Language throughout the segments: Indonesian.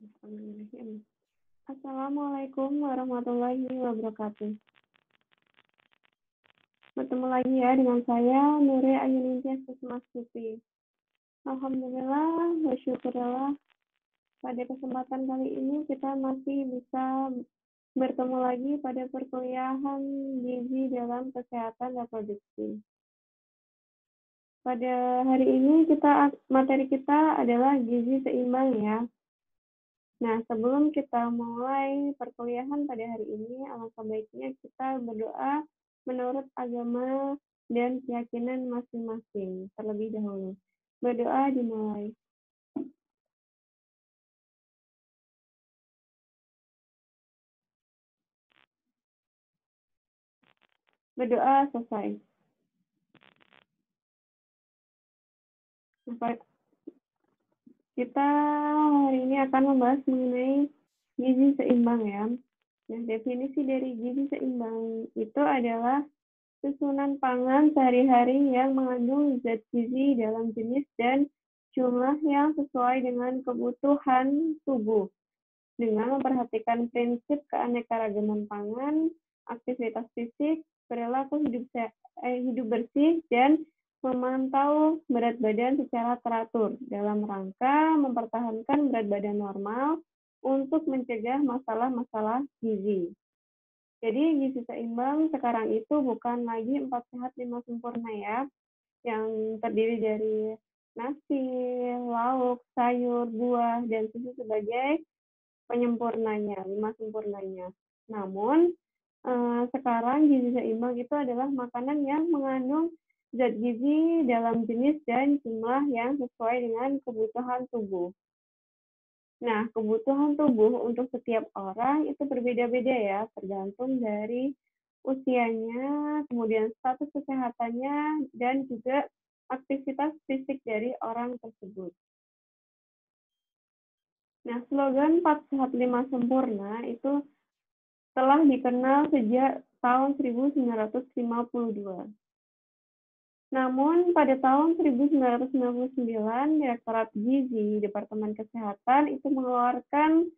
Bismillahirrahmanirrahim. Assalamualaikum warahmatullahi wabarakatuh. Bertemu lagi ya dengan saya, Nure Ayunintias Kusuma Stuti. Alhamdulillah, bersyukurlah pada kesempatan kali ini kita masih bisa bertemu lagi pada perkuliahan gizi dalam kesehatan reproduksi. Pada hari ini materi kita adalah gizi seimbang ya. Nah, sebelum kita mulai perkuliahan pada hari ini, alangkah baiknya kita berdoa menurut agama dan keyakinan masing-masing terlebih dahulu. Berdoa dimulai. Berdoa selesai. Kita hari ini akan membahas mengenai gizi seimbang ya. Nah, definisi dari gizi seimbang itu adalah susunan pangan sehari-hari yang mengandung zat gizi dalam jenis dan jumlah yang sesuai dengan kebutuhan tubuh, dengan memperhatikan prinsip keanekaragaman pangan, aktivitas fisik, perilaku hidup bersih, dan memantau berat badan secara teratur dalam rangka mempertahankan berat badan normal untuk mencegah masalah-masalah gizi. Jadi gizi seimbang sekarang itu bukan lagi 4 sehat 5 sempurna ya, yang terdiri dari nasi, lauk, sayur, buah, dan susu sebagai penyempurnanya, 5 sempurnanya. Namun sekarang gizi seimbang itu adalah makanan yang mengandung zat gizi dalam jenis dan jumlah yang sesuai dengan kebutuhan tubuh. Nah, kebutuhan tubuh untuk setiap orang itu berbeda-beda ya, tergantung dari usianya, kemudian status kesehatannya, dan juga aktivitas fisik dari orang tersebut. Nah, slogan 4 sehat 5 sempurna itu telah dikenal sejak tahun 1952. Namun, pada tahun 1999, Direktorat Gizi Departemen Kesehatan itu mengeluarkan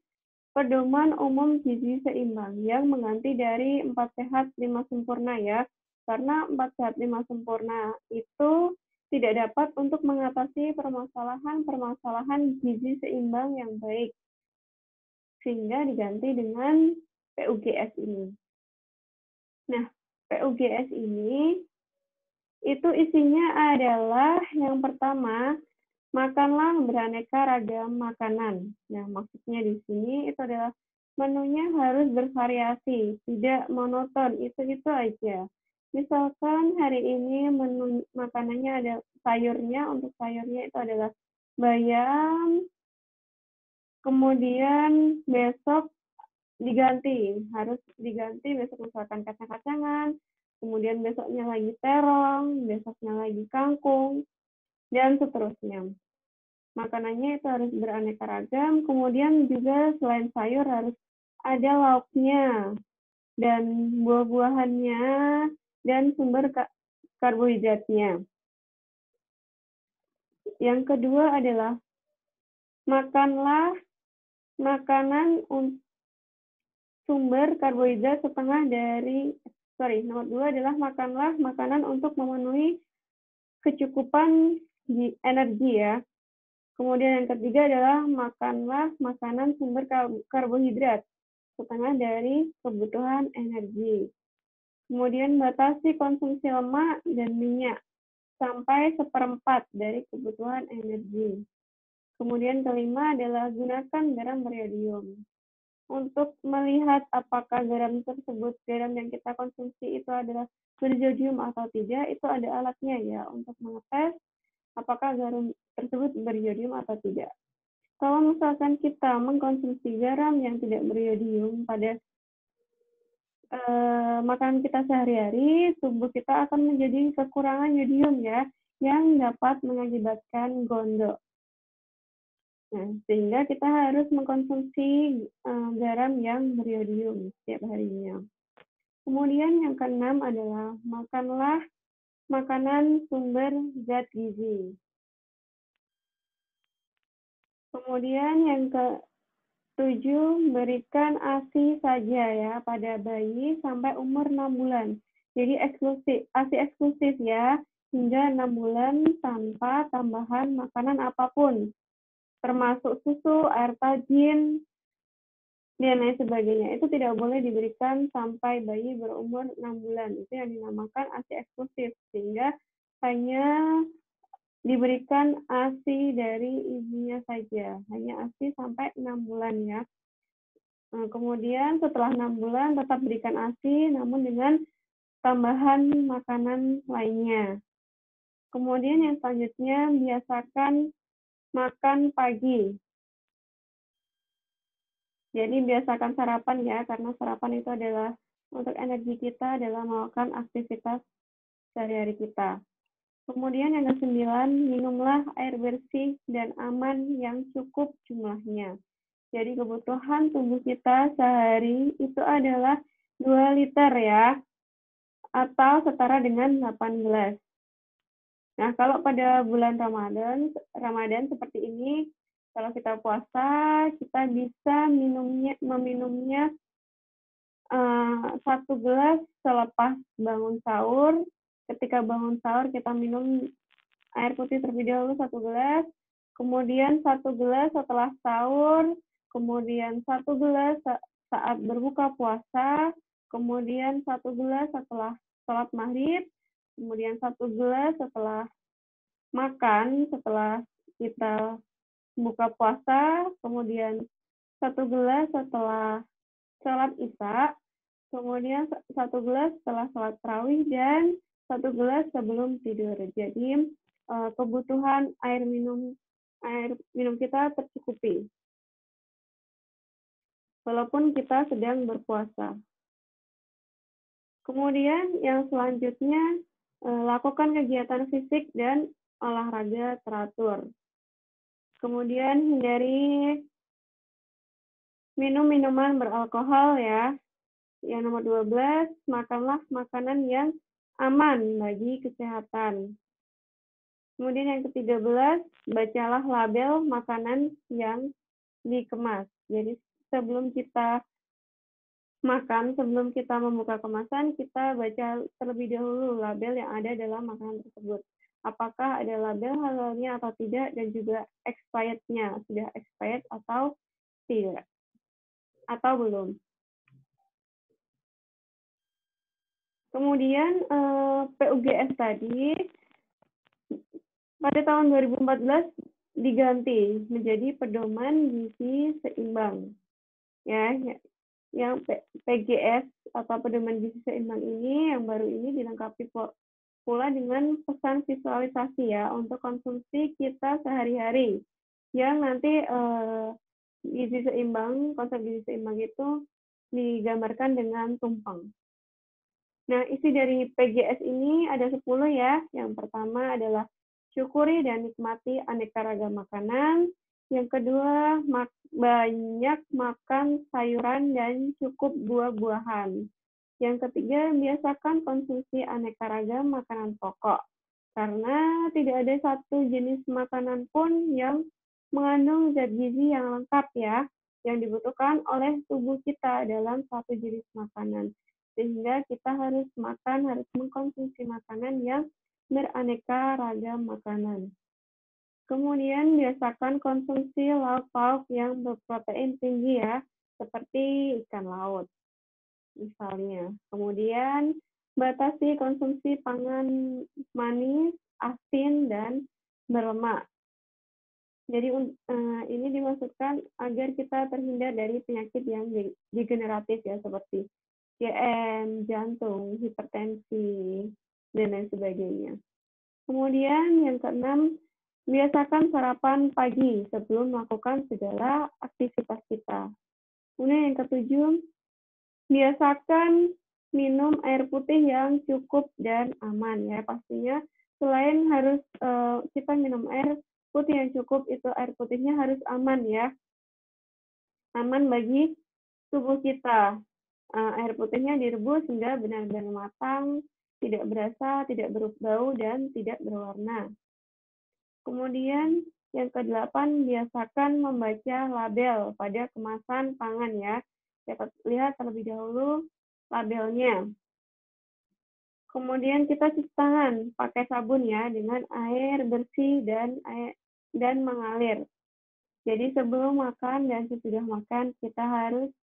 Pedoman Umum Gizi Seimbang yang mengganti dari 4 sehat 5 sempurna ya. Karena 4 sehat 5 sempurna itu tidak dapat untuk mengatasi permasalahan-permasalahan gizi seimbang yang baik. Sehingga diganti dengan PUGS ini. Nah, PUGS ini itu isinya adalah yang pertama, makanlah beraneka ragam makanan. Nah, maksudnya di sini itu adalah menunya harus bervariasi, tidak monoton, itu aja. Misalkan hari ini menu makanannya ada sayurnya, untuk sayurnya itu adalah bayam, kemudian besok harus diganti besok misalkan kacang-kacangan, kemudian besoknya lagi terong, besoknya lagi kangkung, dan seterusnya. Makanannya itu harus beraneka ragam, kemudian juga selain sayur harus ada lauknya, dan buah-buahannya, dan sumber karbohidratnya. Yang kedua adalah makanlah makanan sumber karbohidrat nomor 2 adalah makanlah makanan untuk memenuhi kecukupan energi ya. Kemudian yang ketiga adalah makanlah makanan sumber karbohidrat setengah dari kebutuhan energi. Kemudian batasi konsumsi lemak dan minyak sampai 1/4 dari kebutuhan energi. Kemudian kelima adalah gunakan garam beriodium. Untuk melihat apakah garam yang kita konsumsi itu adalah berzodium atau tidak, itu ada alatnya ya untuk mengetes apakah garam tersebut beriodium atau tidak. Kalau misalkan kita mengkonsumsi garam yang tidak beriodium pada makanan kita sehari-hari, tubuh kita akan menjadi kekurangan yodium ya, yang dapat mengakibatkan gondok. Nah, sehingga kita harus mengkonsumsi garam yang beriodium setiap harinya. Kemudian yang keenam adalah makanlah makanan sumber zat gizi. Kemudian yang 7, berikan ASI saja ya pada bayi sampai umur 6 bulan. Jadi ASI eksklusif ya, hingga 6 bulan tanpa tambahan makanan apapun, termasuk susu, air tajin, dan lain sebagainya. Itu tidak boleh diberikan sampai bayi berumur 6 bulan. Itu yang dinamakan ASI eksklusif, sehingga hanya diberikan ASI dari ibunya saja, hanya ASI sampai 6 bulan ya. Kemudian setelah 6 bulan tetap berikan ASI, namun dengan tambahan makanan lainnya. Kemudian yang selanjutnya, biasakan makan pagi. Jadi biasakan sarapan ya, karena sarapan itu adalah untuk energi kita dalam melakukan aktivitas sehari-hari kita. Kemudian yang ke-9, minumlah air bersih dan aman yang cukup jumlahnya. Jadi kebutuhan tubuh kita sehari itu adalah 2 liter ya, atau setara dengan 8 gelas. Nah, kalau pada bulan Ramadan seperti ini, kalau kita puasa, kita bisa meminumnya 1 gelas selepas bangun sahur. Ketika bangun sahur, kita minum air putih terlebih dahulu 1 gelas, kemudian 1 gelas setelah sahur, kemudian 1 gelas saat berbuka puasa, kemudian 1 gelas setelah sholat maghrib, kemudian 1 gelas setelah makan, setelah kita buka puasa, kemudian 1 gelas setelah sholat isya, kemudian 1 gelas setelah sholat tarawih, dan 1 gelas sebelum tidur. Jadi kebutuhan air minum kita tercukupi, walaupun kita sedang berpuasa. Kemudian yang selanjutnya, lakukan kegiatan fisik dan olahraga teratur. Kemudian hindari minum minuman beralkohol ya. Yang nomor 12, makanlah makanan yang aman bagi kesehatan. Kemudian yang ke-13, bacalah label makanan yang dikemas. Jadi sebelum kita makan, sebelum kita membuka kemasan, kita baca terlebih dahulu label yang ada dalam makanan tersebut. Apakah ada label halalnya atau tidak, dan juga expired-nya, sudah expired atau tidak, atau belum. Kemudian PUGS tadi pada tahun 2014 diganti menjadi pedoman gizi seimbang. Ya, yang PGS atau pedoman gizi seimbang ini yang baru ini dilengkapi pula dengan pesan visualisasi ya untuk konsumsi kita sehari-hari, yang nanti gizi seimbang, konsep gizi seimbang itu digambarkan dengan tumpeng. Nah, isi dari PGS ini ada 10 ya. Yang pertama adalah syukuri dan nikmati aneka ragam makanan. Yang kedua, banyak makan sayuran dan cukup buah-buahan. Yang ketiga, biasakan konsumsi aneka ragam makanan pokok. Karena tidak ada satu jenis makanan pun yang mengandung zat gizi yang lengkap ya, yang dibutuhkan oleh tubuh kita dalam satu jenis makanan. Sehingga kita harus mengkonsumsi makanan yang beraneka ragam makanan. Kemudian biasakan konsumsi lauk pauk yang berprotein tinggi ya, seperti ikan laut misalnya. Kemudian batasi konsumsi pangan manis, asin, dan berlemak. Jadi ini dimaksudkan agar kita terhindar dari penyakit yang degeneratif ya, seperti GM, jantung, hipertensi, dan lain sebagainya. Kemudian yang keenam, biasakan sarapan pagi sebelum melakukan segala aktivitas kita. Kemudian yang ketujuh, biasakan minum air putih yang cukup dan aman ya. Pastinya selain harus kita minum air putih yang cukup, itu air putihnya harus aman ya. Aman bagi tubuh kita. Air putihnya direbus hingga benar-benar matang, tidak berasa, tidak berbau, dan tidak berwarna. Kemudian Yang kedelapan, biasakan membaca label pada kemasan pangan ya. Dapat lihat terlebih dahulu labelnya. Kemudian kita cuci tangan pakai sabun ya dengan air bersih dan mengalir. Jadi sebelum makan dan sesudah makan kita harus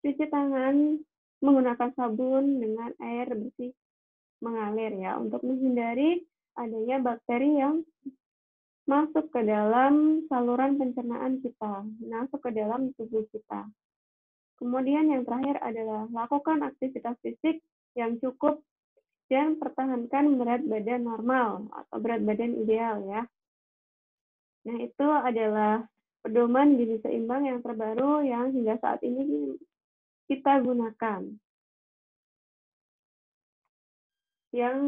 cuci tangan menggunakan sabun dengan air bersih mengalir ya untuk menghindari adanya bakteri yang masuk ke dalam saluran pencernaan kita, masuk ke dalam tubuh kita. Kemudian yang terakhir adalah lakukan aktivitas fisik yang cukup dan pertahankan berat badan normal atau berat badan ideal ya. Nah, itu adalah pedoman gizi seimbang yang terbaru yang hingga saat ini kita gunakan. Yang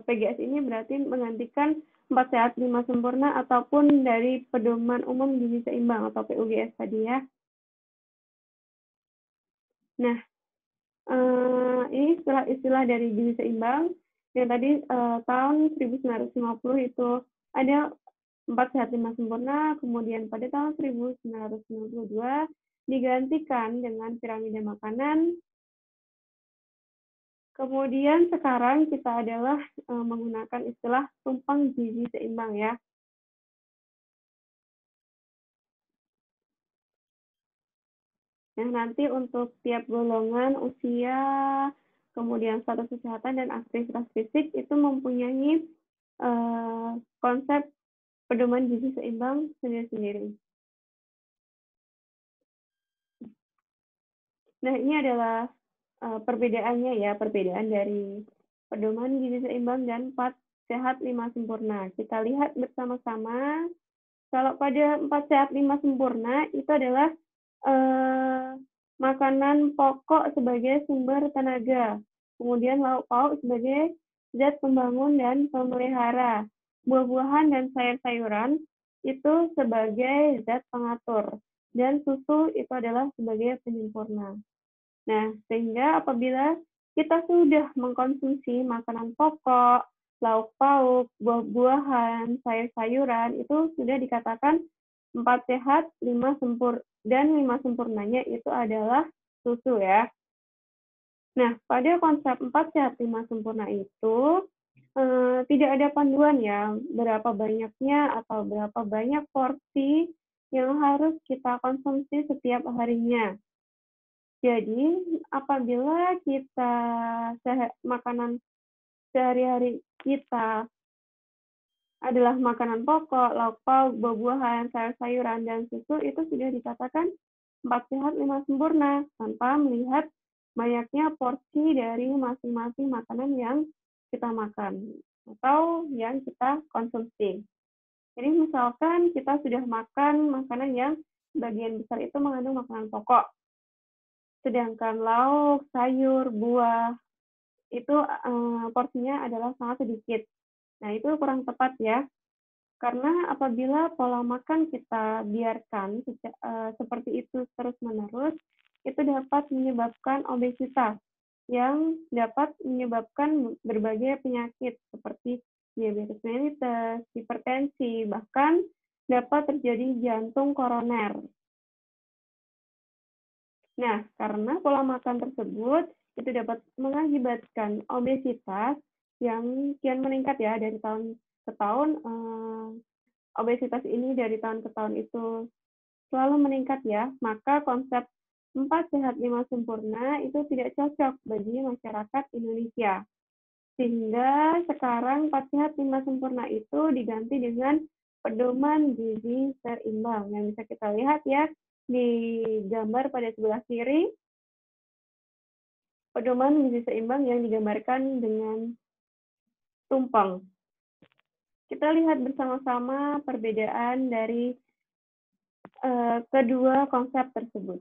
PGS ini berarti menggantikan 4 sehat 5 sempurna ataupun dari pedoman umum gizi seimbang atau PUGS tadi ya. Nah, ini istilah-istilah dari gizi seimbang yang tadi tahun 1950 itu ada 4 sehat 5 sempurna, kemudian pada tahun 1992 digantikan dengan piramida makanan. Kemudian sekarang kita adalah menggunakan istilah tumpang gizi seimbang ya. Nah, nanti untuk tiap golongan usia, kemudian status kesehatan dan aktivitas fisik itu mempunyai konsep pedoman gizi seimbang sendiri-sendiri. Nah, ini adalah perbedaannya ya, perbedaan dari pedoman gizi seimbang dan 4 sehat 5 sempurna. Kita lihat bersama-sama. Kalau pada 4 sehat 5 sempurna itu adalah makanan pokok sebagai sumber tenaga, kemudian lauk pauk sebagai zat pembangun dan pemelihara, buah-buahan dan sayur-sayuran itu sebagai zat pengatur, dan susu itu adalah sebagai penyempurna. Nah, sehingga apabila kita sudah mengkonsumsi makanan pokok, lauk pauk, buah-buahan, sayur-sayuran, itu sudah dikatakan 4 sehat, 5 sempurna, dan 5 sempurnanya itu adalah susu ya. Nah, pada konsep 4 sehat, 5 sempurna itu tidak ada panduan ya, berapa banyaknya atau berapa banyak porsi yang harus kita konsumsi setiap harinya. Jadi, apabila kita makanan sehari-hari kita adalah makanan pokok, lauk pauk, buah-buahan, sayur-sayuran, dan susu, itu sudah dikatakan 4 sehat 5 sempurna, tanpa melihat banyaknya porsi dari masing-masing makanan yang kita makan atau yang kita konsumsi. Jadi misalkan kita sudah makan makanan yang sebagian besar itu mengandung makanan pokok, sedangkan lauk, sayur, buah itu porsinya adalah sangat sedikit. Nah, itu kurang tepat ya. Karena apabila pola makan kita biarkan seperti itu terus-menerus, itu dapat menyebabkan obesitas yang dapat menyebabkan berbagai penyakit seperti diabetes mellitus, hipertensi, bahkan dapat terjadi jantung koroner. Nah, karena pola makan tersebut itu dapat mengakibatkan obesitas yang kian meningkat ya dari tahun ke tahun. Obesitas ini dari tahun ke tahun itu selalu meningkat ya, maka konsep 4 sehat 5 sempurna itu tidak cocok bagi masyarakat Indonesia. Sehingga sekarang 4 sehat 5 sempurna itu diganti dengan pedoman gizi seimbang yang bisa kita lihat ya di gambar pada sebelah kiri, pedoman gizi seimbang yang digambarkan dengan tumpeng. Kita lihat bersama-sama perbedaan dari kedua konsep tersebut.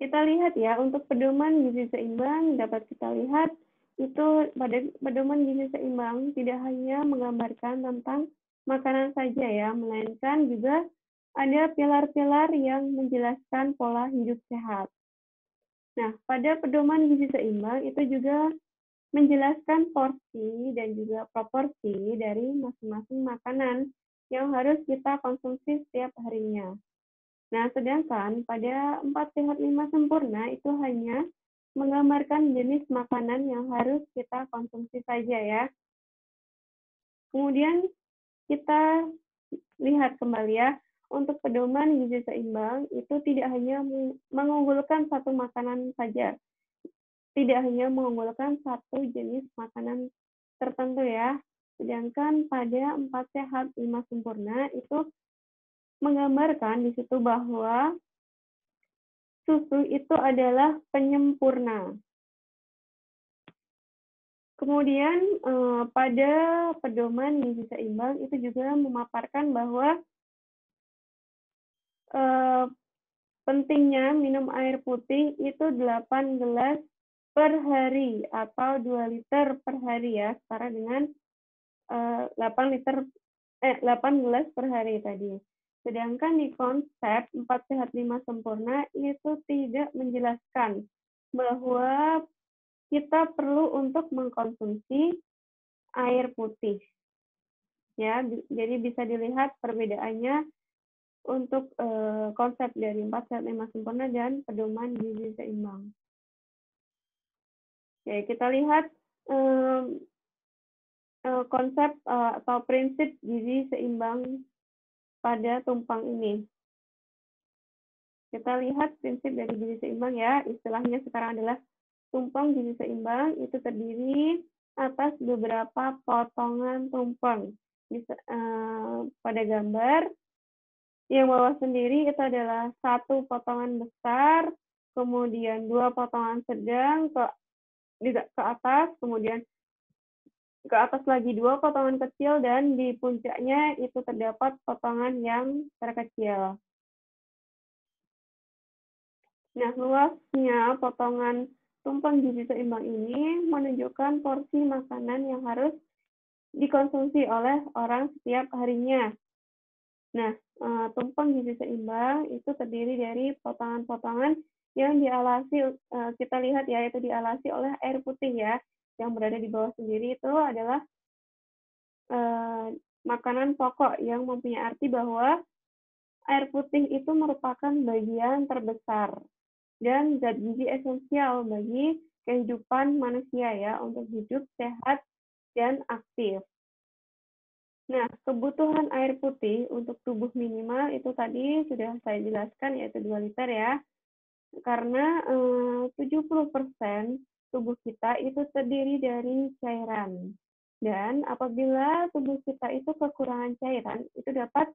Kita lihat ya, untuk pedoman gizi seimbang dapat kita lihat itu pada pedoman gizi seimbang tidak hanya menggambarkan tentang makanan saja ya, melainkan juga ada pilar-pilar yang menjelaskan pola hidup sehat. Nah, pada pedoman gizi seimbang itu juga menjelaskan porsi dan juga proporsi dari masing-masing makanan yang harus kita konsumsi setiap harinya. Nah, sedangkan pada 4 sehat 5 sempurna itu hanya menggambarkan jenis makanan yang harus kita konsumsi saja ya. Kemudian kita lihat kembali ya, untuk pedoman gizi seimbang itu tidak hanya mengunggulkan satu makanan saja, tidak hanya mengunggulkan satu jenis makanan tertentu ya. Sedangkan pada 4 sehat 5 sempurna itu menggambarkan di situ bahwa susu itu adalah penyempurna. Kemudian pada pedoman gizi seimbang itu juga memaparkan bahwa pentingnya minum air putih itu 8 gelas per hari atau 2 liter per hari ya, setara dengan 8 gelas per hari tadi. Sedangkan di konsep 4 sehat 5 sempurna itu tidak menjelaskan bahwa kita perlu untuk mengkonsumsi air putih. Ya, jadi bisa dilihat perbedaannya untuk konsep dari 4 sehat 5 sempurna dan pedoman gizi seimbang. Oke, kita lihat konsep atau prinsip gizi seimbang pada tumpang ini. Kita lihat prinsip dari gizi seimbang ya, istilahnya sekarang adalah tumpang gizi seimbang itu terdiri atas beberapa potongan tumpeng. Pada gambar yang bawah sendiri itu adalah satu potongan besar, kemudian 2 potongan sedang ke atas, kemudian ke atas lagi 2 potongan kecil, dan di puncaknya itu terdapat potongan yang terkecil. Nah, luasnya potongan tumpeng gizi seimbang ini menunjukkan porsi makanan yang harus dikonsumsi oleh orang setiap harinya. Nah, tumpeng gizi seimbang itu terdiri dari potongan-potongan yang dialasi, kita lihat ya, itu dialasi oleh air putih ya, yang berada di bawah sendiri itu adalah makanan pokok yang mempunyai arti bahwa air putih itu merupakan bagian terbesar dan zat gizi esensial bagi kehidupan manusia ya, untuk hidup sehat dan aktif. Nah, kebutuhan air putih untuk tubuh minimal itu tadi sudah saya jelaskan, yaitu 2 liter ya. Karena 70% tubuh kita itu terdiri dari cairan. Dan apabila tubuh kita itu kekurangan cairan, itu dapat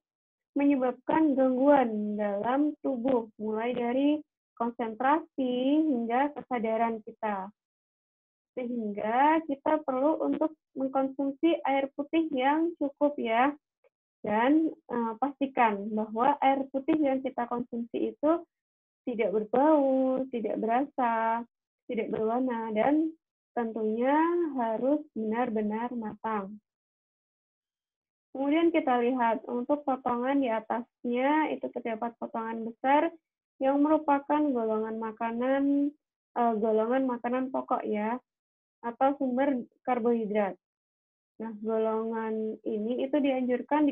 menyebabkan gangguan dalam tubuh, mulai dari konsentrasi hingga kesadaran kita. Sehingga kita perlu untuk mengkonsumsi air putih yang cukup ya. Dan pastikan bahwa air putih yang kita konsumsi itu tidak berbau, tidak berasa, tidak berwarna, dan tentunya harus benar-benar matang. Kemudian kita lihat untuk potongan di atasnya itu terdapat potongan besar yang merupakan golongan makanan pokok ya, atau sumber karbohidrat. Nah, golongan ini itu dianjurkan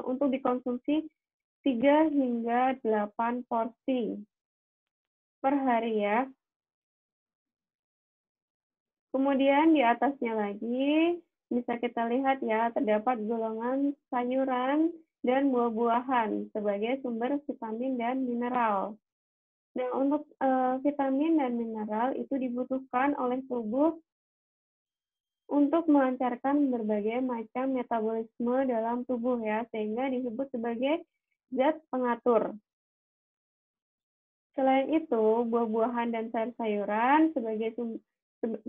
untuk dikonsumsi 3 hingga 8 porsi per hari ya. Kemudian di atasnya lagi bisa kita lihat ya, terdapat golongan sayuran dan buah-buahan sebagai sumber vitamin dan mineral. Nah, untuk vitamin dan mineral itu dibutuhkan oleh tubuh untuk melancarkan berbagai macam metabolisme dalam tubuh ya, sehingga disebut sebagai zat pengatur. Selain itu, buah-buahan dan sayur-sayuran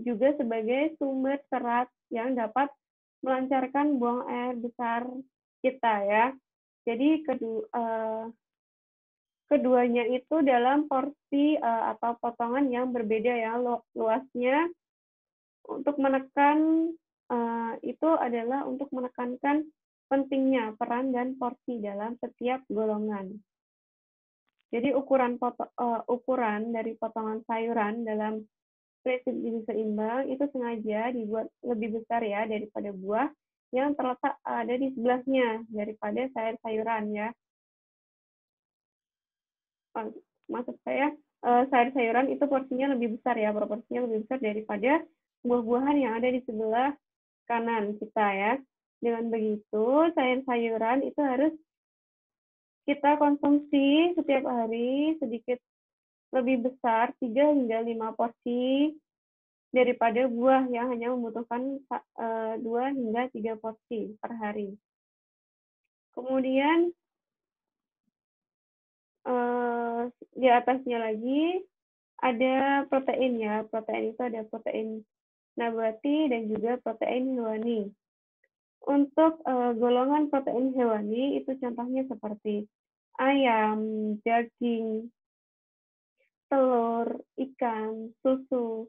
juga sebagai sumber serat yang dapat melancarkan buang air besar kita ya. Jadi keduanya itu dalam porsi atau potongan yang berbeda ya, luasnya untuk menekan itu adalah untuk menekankan pentingnya peran dan porsi dalam setiap golongan. Jadi ukuran dari potongan sayuran dalam prinsip gizi seimbang itu sengaja dibuat lebih besar ya daripada buah yang terletak ada di sebelahnya daripada sayur-sayuran ya. Maksud saya sayur-sayuran itu porsinya lebih besar ya, proporsinya lebih besar daripada buah-buahan yang ada di sebelah kanan kita ya. Dengan begitu, sayur-sayuran itu harus kita konsumsi setiap hari sedikit lebih besar 3 hingga 5 porsi daripada buah yang hanya membutuhkan 2 hingga 3 porsi per hari. Kemudian di atasnya lagi ada protein ya. Protein itu ada protein nabati dan juga protein hewani. Untuk golongan protein hewani itu contohnya seperti ayam, daging, telur, ikan, susu,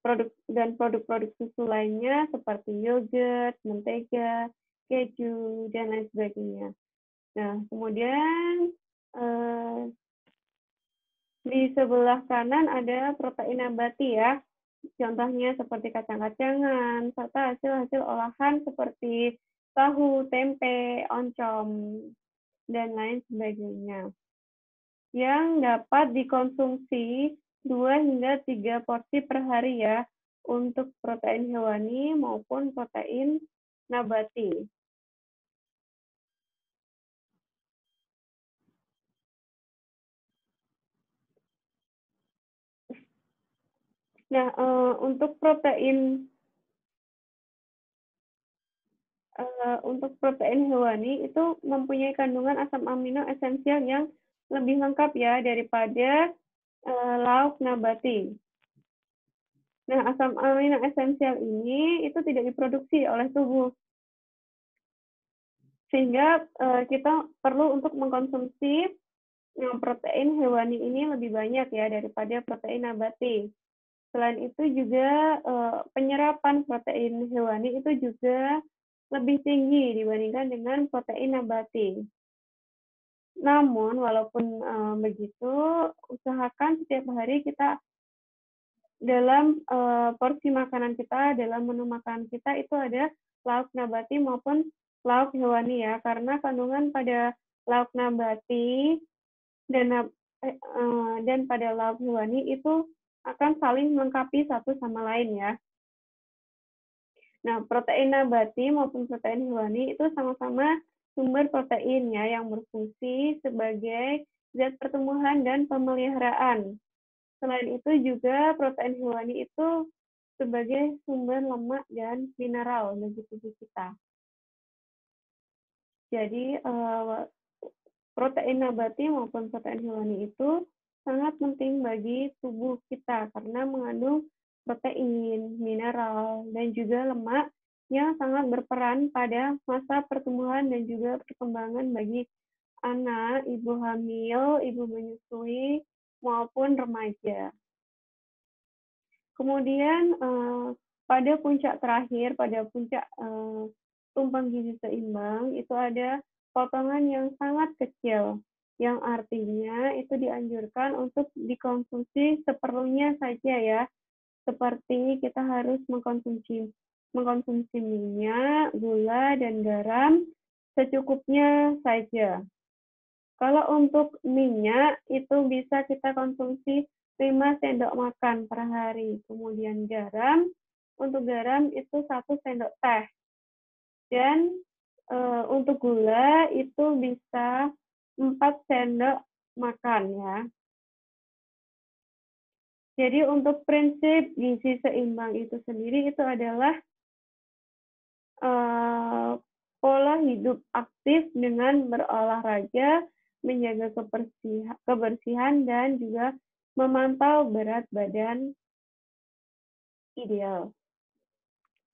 produk-produk susu lainnya seperti yogurt, mentega, keju, dan lain sebagainya. Nah, kemudian di sebelah kanan ada protein nabati ya. Contohnya seperti kacang-kacangan, serta hasil-hasil olahan seperti tahu, tempe, oncom, dan lain sebagainya. Yang dapat dikonsumsi 2 hingga 3 porsi per hari ya, untuk protein hewani maupun protein nabati. Nah, untuk protein hewani itu mempunyai kandungan asam amino esensial yang lebih lengkap ya daripada lauk nabati. Nah, asam amino esensial ini itu tidak diproduksi oleh tubuh, sehingga kita perlu untuk mengkonsumsi protein hewani ini lebih banyak ya daripada protein nabati. Selain itu juga penyerapan protein hewani itu juga lebih tinggi dibandingkan dengan protein nabati. Namun walaupun begitu, usahakan setiap hari kita dalam porsi makanan kita, dalam menu makanan kita itu ada lauk nabati maupun lauk hewani ya, karena kandungan pada lauk nabati dan pada lauk hewani itu akan saling melengkapi satu sama lain ya. Nah, protein nabati maupun protein hewani itu sama-sama sumber protein ya yang berfungsi sebagai zat pertumbuhan dan pemeliharaan. Selain itu juga protein hewani itu sebagai sumber lemak dan mineral bagi tubuh kita. Jadi protein nabati maupun protein hewani itu sangat penting bagi tubuh kita karena mengandung protein, mineral, dan juga lemak yang sangat berperan pada masa pertumbuhan dan juga perkembangan bagi anak, ibu hamil, ibu menyusui, maupun remaja. Kemudian pada puncak terakhir, pada puncak tumpang gizi seimbang, itu ada potongan yang sangat kecil, yang artinya itu dianjurkan untuk dikonsumsi seperlunya saja ya, seperti kita harus mengkonsumsi minyak, gula, dan garam secukupnya saja. Kalau untuk minyak, itu bisa kita konsumsi 5 sendok makan per hari. Kemudian garam, untuk garam itu 1 sendok teh. Dan untuk gula itu bisa 4 sendok makan ya. Jadi untuk prinsip gizi seimbang itu sendiri itu adalah pola hidup aktif dengan berolahraga, menjaga kebersihan dan juga memantau berat badan ideal.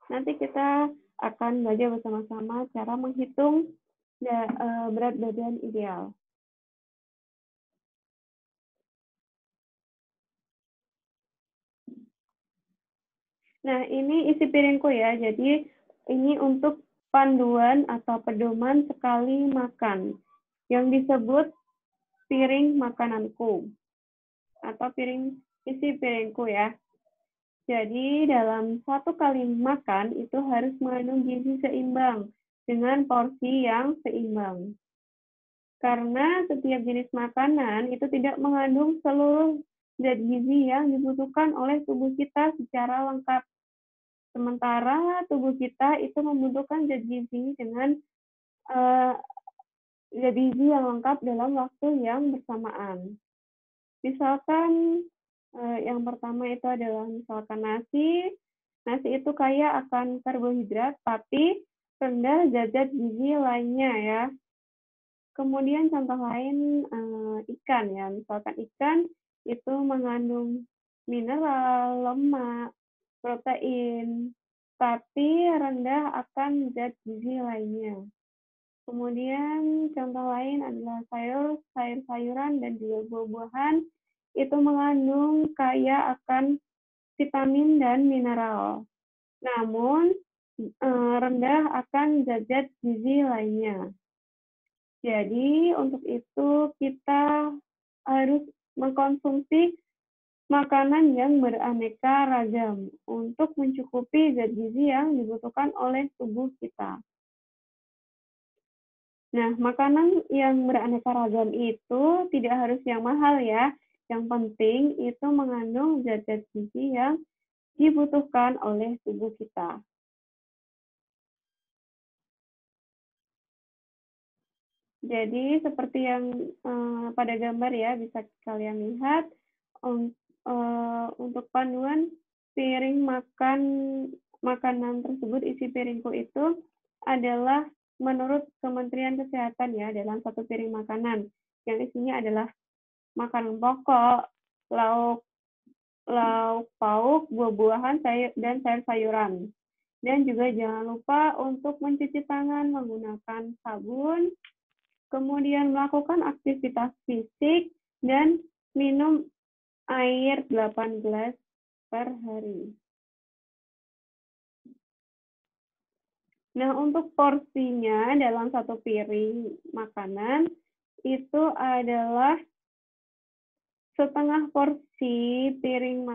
Nanti kita akan belajar bersama-sama cara menghitung berat badan ideal. Nah, ini isi piringku ya. Jadi ini untuk panduan atau pedoman sekali makan yang disebut piring makananku atau isi piringku ya. Jadi dalam satu kali makan itu harus mengandung gizi seimbang dengan porsi yang seimbang. Karena setiap jenis makanan itu tidak mengandung seluruh zat gizi yang dibutuhkan oleh tubuh kita secara lengkap. Sementara tubuh kita itu membutuhkan zat gizi dengan eh, zat gizi yang lengkap dalam waktu yang bersamaan. Misalkan yang pertama itu adalah misalkan nasi. Nasi itu kaya akan karbohidrat tapi rendah zat-zat gizi lainnya ya. Kemudian contoh lain ikan ya. Misalkan ikan itu mengandung mineral, lemak, protein, tapi rendah akan zat gizi lainnya. Kemudian contoh lain adalah sayur-sayuran dan juga buah-buahan itu mengandung kaya akan vitamin dan mineral. Namun rendah akan zat-zat gizi lainnya. Jadi untuk itu kita harus mengkonsumsi makanan yang beraneka ragam untuk mencukupi zat gizi yang dibutuhkan oleh tubuh kita. Nah, makanan yang beraneka ragam itu tidak harus yang mahal ya. Yang penting itu mengandung zat-zat gizi yang dibutuhkan oleh tubuh kita. Jadi seperti yang pada gambar ya, bisa kalian lihat untuk panduan piring makanan tersebut, isi piringku itu adalah menurut Kementerian Kesehatan ya, dalam satu piring makanan yang isinya adalah makanan pokok, lauk pauk, buah-buahan, dan sayur-sayuran. Dan juga jangan lupa untuk mencuci tangan menggunakan sabun, kemudian melakukan aktivitas fisik, dan minum air 8 gelas per hari. Nah, untuk porsinya dalam satu piring makanan itu adalah setengah porsi piring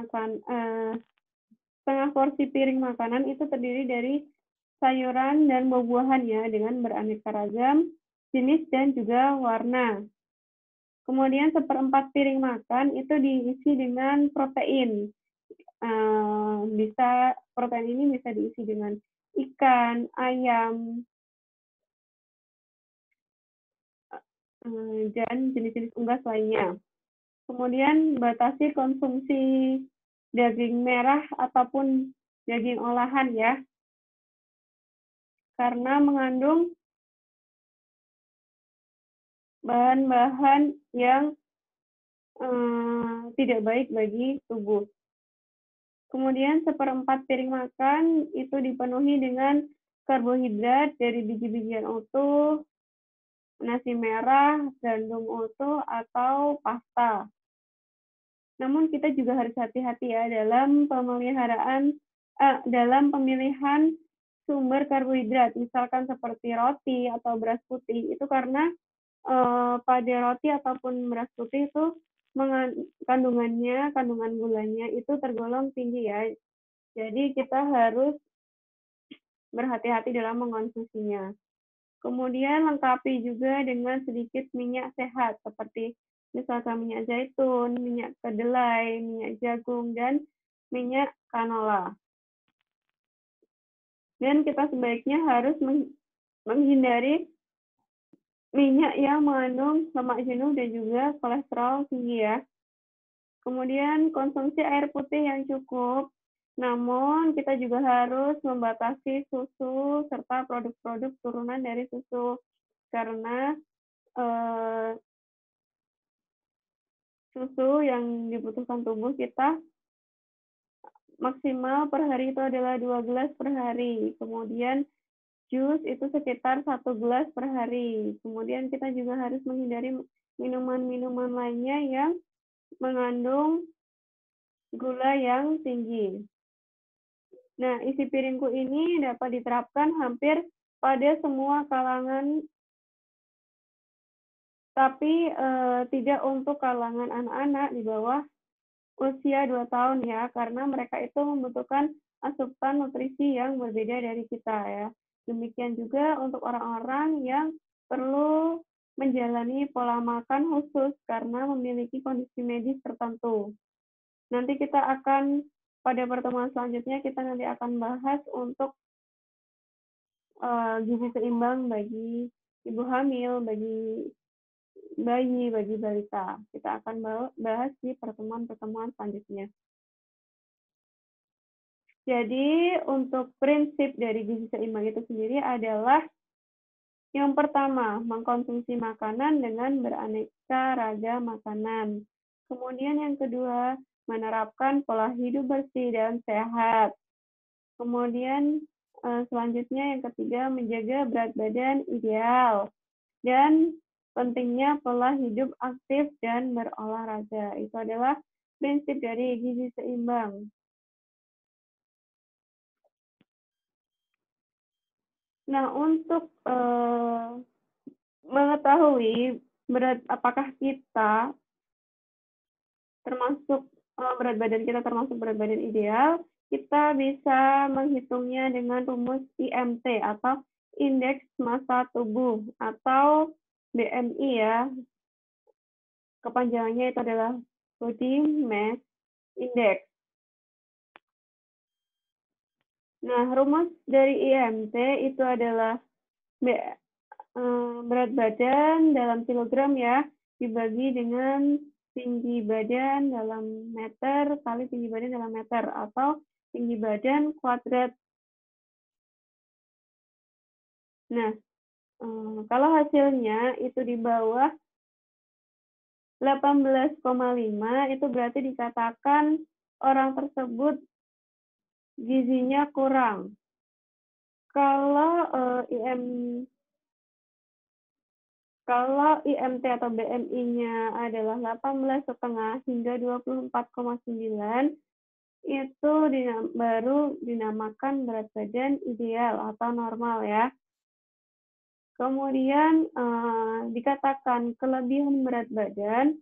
makanan itu terdiri dari sayuran dan buah-buahan ya dengan beraneka ragam jenis dan juga warna. Kemudian seperempat piring makan itu diisi dengan protein. Protein ini bisa diisi dengan ikan, ayam, dan jenis-jenis unggas lainnya. Kemudian batasi konsumsi daging merah ataupun daging olahan ya, karena mengandung bahan-bahan yang tidak baik bagi tubuh. Kemudian seperempat piring makan itu dipenuhi dengan karbohidrat dari biji-bijian utuh, nasi merah, gandum utuh, atau pasta. Namun kita juga harus hati-hati ya dalam pemilihan sumber karbohidrat, misalkan seperti roti atau beras putih. Itu karena pada roti ataupun beras putih itu kandungan gulanya itu tergolong tinggi ya. Jadi kita harus berhati-hati dalam mengkonsumsinya. Kemudian lengkapi juga dengan sedikit minyak sehat seperti misalkan minyak zaitun, minyak kedelai, minyak jagung, dan minyak canola. Dan kita sebaiknya harus menghindari minyak yang mengandung lemak jenuh dan juga kolesterol tinggi ya. Kemudian konsumsi air putih yang cukup, namun kita juga harus membatasi susu serta produk-produk turunan dari susu karena susu yang dibutuhkan tubuh kita maksimal per hari itu adalah 2 gelas per hari. Kemudian jus itu sekitar 1 gelas per hari. Kemudian kita juga harus menghindari minuman-minuman lainnya yang mengandung gula yang tinggi. Nah, isi piringku ini dapat diterapkan hampir pada semua kalangan, tapi tidak untuk kalangan anak-anak di bawah usia 2 tahun ya, karena mereka itu membutuhkan asupan nutrisi yang berbeda dari kita ya. Demikian juga untuk orang-orang yang perlu menjalani pola makan khusus karena memiliki kondisi medis tertentu. Nanti kita akan pada pertemuan selanjutnya kita nanti akan bahas untuk gizi seimbang bagi ibu hamil, bagi bayi, bagi balita. Kita akan bahas di pertemuan-pertemuan selanjutnya. Jadi untuk prinsip dari gizi seimbang itu sendiri adalah yang pertama, mengkonsumsi makanan dengan beraneka ragam makanan. Kemudian yang kedua, menerapkan pola hidup bersih dan sehat. Kemudian selanjutnya yang ketiga, menjaga berat badan ideal. Dan pentingnya pola hidup aktif dan berolahraga. Itu adalah prinsip dari gizi seimbang. Nah, untuk mengetahui apakah kita termasuk berat badan kita termasuk berat badan ideal, kita bisa menghitungnya dengan rumus IMT atau Indeks Massa Tubuh atau BMI ya. Kepanjangannya itu adalah Body Mass Index. Nah, rumus dari IMT itu adalah berat badan dalam kilogram ya, dibagi dengan tinggi badan dalam meter kali tinggi badan dalam meter atau tinggi badan kuadrat. Nah, kalau hasilnya itu di bawah 18,5 itu berarti dikatakan orang tersebut gizinya kurang. Kalau IMT atau BMI-nya adalah 18,5 hingga 24,9, itu baru dinamakan berat badan ideal atau normal ya. Kemudian dikatakan kelebihan berat badan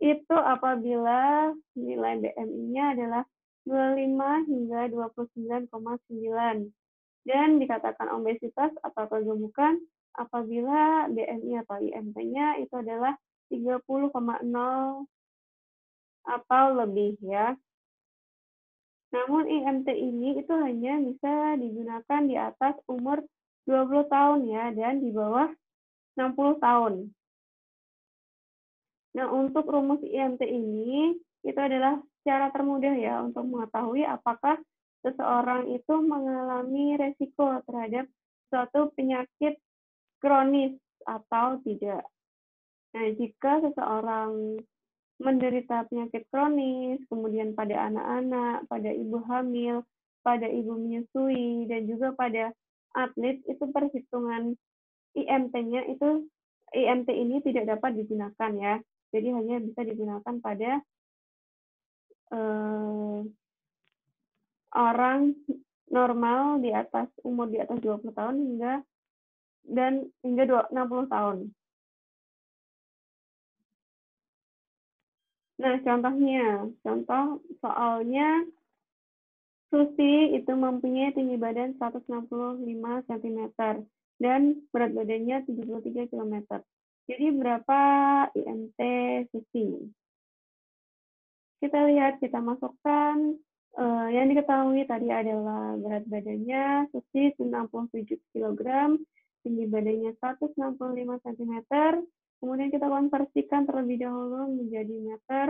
itu apabila nilai BMI-nya adalah 25 hingga 29,9. Dan dikatakan obesitas atau kegemukan apabila BMI atau IMT-nya itu adalah 30,0 atau lebih ya. Namun IMT ini itu hanya bisa digunakan di atas umur 20 tahun ya dan di bawah 60 tahun. Nah, untuk rumus IMT ini itu adalah cara termudah ya untuk mengetahui apakah seseorang itu mengalami resiko terhadap suatu penyakit kronis atau tidak. Nah, jika seseorang menderita penyakit kronis, kemudian pada anak-anak, pada ibu hamil, pada ibu menyusui, dan juga pada atlet, itu perhitungan IMT-nya itu IMT ini tidak dapat digunakan ya. Jadi hanya bisa digunakan pada orang normal di atas umur di atas 20 tahun hingga 60 tahun. Nah, contoh soalnya Susi itu mempunyai tinggi badan 165 cm dan berat badannya 73 km. Jadi berapa IMT Susi? Kita lihat, kita masukkan yang diketahui tadi adalah berat badannya Susi 67 kg, tinggi badannya 165 cm, kemudian kita konversikan terlebih dahulu menjadi meter,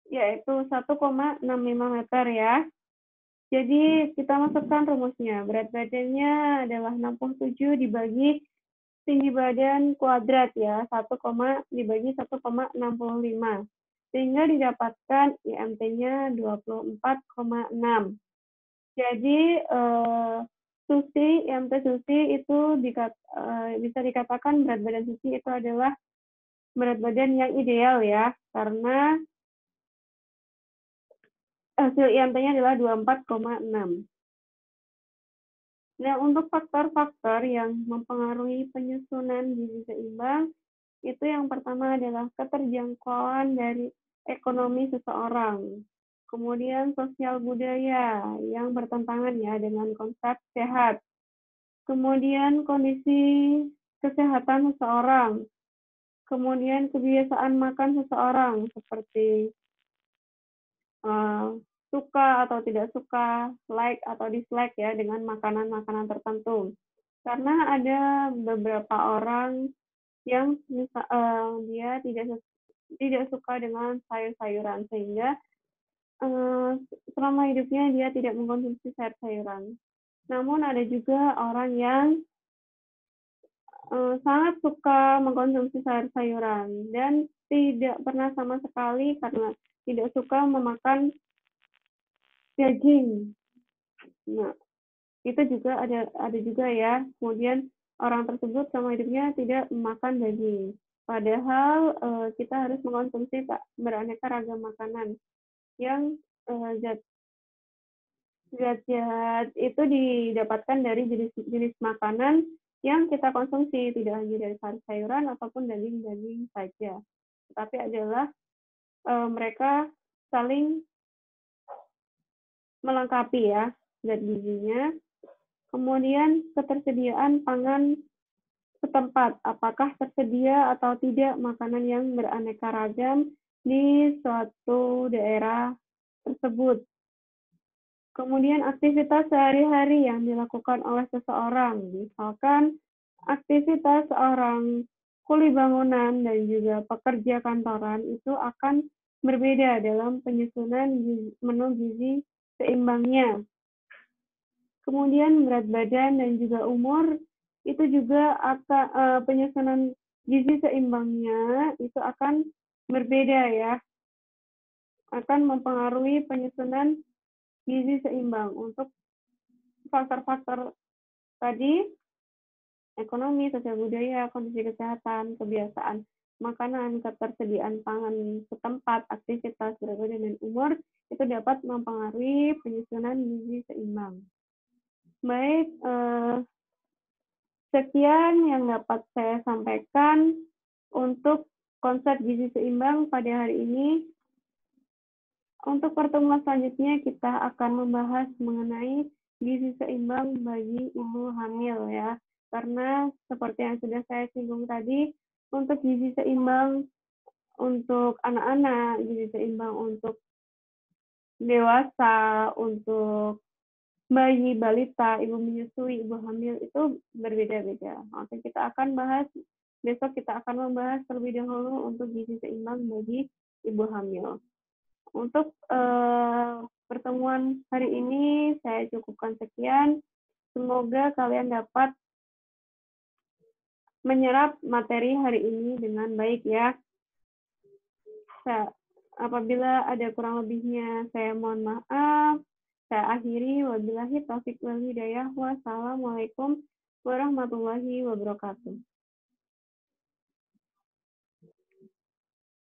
yaitu 1,65 meter ya. Jadi kita masukkan rumusnya, berat badannya adalah 67 dibagi tinggi badan kuadrat ya, 1, dibagi 1,65. Sehingga didapatkan IMT-nya 24,6. Jadi IMT Susi itu bisa dikatakan berat badan Susi itu adalah berat badan yang ideal ya, karena hasil IMT-nya adalah 24,6. Nah, untuk faktor-faktor yang mempengaruhi penyusunan gizi seimbang, itu yang pertama adalah keterjangkauan dari ekonomi seseorang. Kemudian sosial budaya yang bertentangan ya dengan konsep sehat. Kemudian kondisi kesehatan seseorang. Kemudian kebiasaan makan seseorang seperti suka atau tidak suka, like atau dislike ya dengan makanan-makanan tertentu. Karena ada beberapa orang yang dia tidak suka dengan sayur-sayuran sehingga selama hidupnya dia tidak mengkonsumsi sayur-sayuran. Namun ada juga orang yang sangat suka mengkonsumsi sayur-sayuran dan tidak pernah sama sekali karena tidak suka memakan daging. Nah, itu juga ada juga ya. Kemudian orang tersebut selama hidupnya tidak memakan daging. Padahal kita harus mengkonsumsi beraneka ragam makanan yang zat-zat itu didapatkan dari jenis-jenis makanan yang kita konsumsi, tidak hanya dari sayur-sayuran ataupun daging-daging saja. Tetapi adalah mereka saling melengkapi ya zat gizinya. Kemudian ketersediaan pangan setempat, apakah tersedia atau tidak makanan yang beraneka ragam di suatu daerah tersebut. Kemudian aktivitas sehari-hari yang dilakukan oleh seseorang, misalkan aktivitas seorang kuli bangunan dan juga pekerja kantoran itu akan berbeda dalam penyusunan menu gizi seimbangnya. Kemudian berat badan dan juga umur itu juga akan penyusunan gizi seimbangnya itu akan berbeda ya, akan mempengaruhi penyusunan gizi seimbang untuk faktor-faktor tadi, ekonomi, sosial budaya, kondisi kesehatan, kebiasaan makanan, ketersediaan pangan setempat, aktivitas, berat badan, dan umur itu dapat mempengaruhi penyusunan gizi seimbang. Baik, sekian yang dapat saya sampaikan untuk konsep gizi seimbang pada hari ini. Untuk pertemuan selanjutnya kita akan membahas mengenai gizi seimbang bagi ibu hamil ya. Karena seperti yang sudah saya singgung tadi, untuk gizi seimbang untuk anak-anak, gizi seimbang untuk dewasa, untuk bayi, balita, ibu menyusui, ibu hamil itu berbeda-beda. Oke, kita akan bahas, besok kita akan membahas terlebih dahulu untuk gizi seimbang bagi ibu hamil. Untuk pertemuan hari ini saya cukupkan sekian. Semoga kalian dapat menyerap materi hari ini dengan baik ya. Apabila ada kurang lebihnya saya mohon maaf. Saya akhiri, wabillahi taufiq wal hidayah. Wassalamualaikum warahmatullahi wabarakatuh.